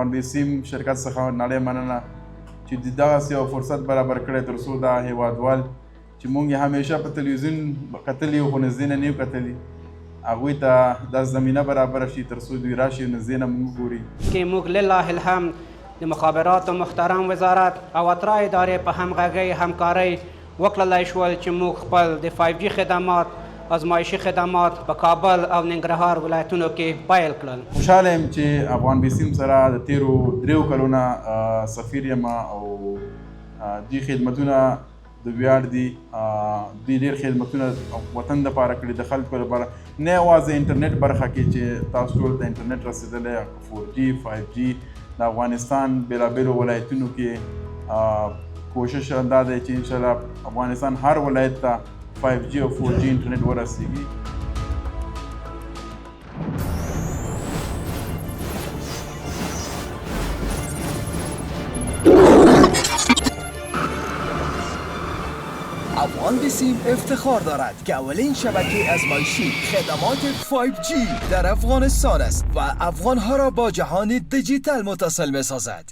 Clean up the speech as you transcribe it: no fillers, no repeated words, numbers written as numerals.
افغان بېسیم شرکت څخه نړۍ مننه چې دغسې یو فرصت برابر کړی تر څو دا هېوادوال چې موږ یې همیشه په تلویزیون کتلي خو نږدې نه یو کتلي هغوی ته دا زمینه برابره شي تر څو دوی راشي نږدې نه موږ ګوري کې موږ لله الحمد د مخابراتو محترم وزارت او اترا ادارې په همغږۍ همکارۍ وکړلی شول چې موږ خپل د 5G خدمات ازمایشي خدمات په کابل او ننګرهار ولایتونو کې پیل کړل. خوشحاله یم چې افغان بېسیم سره د تیرو 3 کلونو سفیر یم او دوی خدمتونه د ویاړ دي. دوی ډېر خدمتونه وطن دپاره کړي د خلکو لپاره نه یوازې انټرنیټ برخه کې چې تاسو ټول ته انټرنیټ رسېدلی 4G 5G د افغانستان بېلابېلو ولایتونو کې کوشش دا دی چې انشاءالله افغانستان هر ولایت ته 5G او 4G انټرنیټ ورسیږي. افغان بېسیم افتخار دارد که اولین شبکه ازمایشی خدمات 5G در افغانستان است و افغانها را با جهان دیجیتال متصل می‌سازد.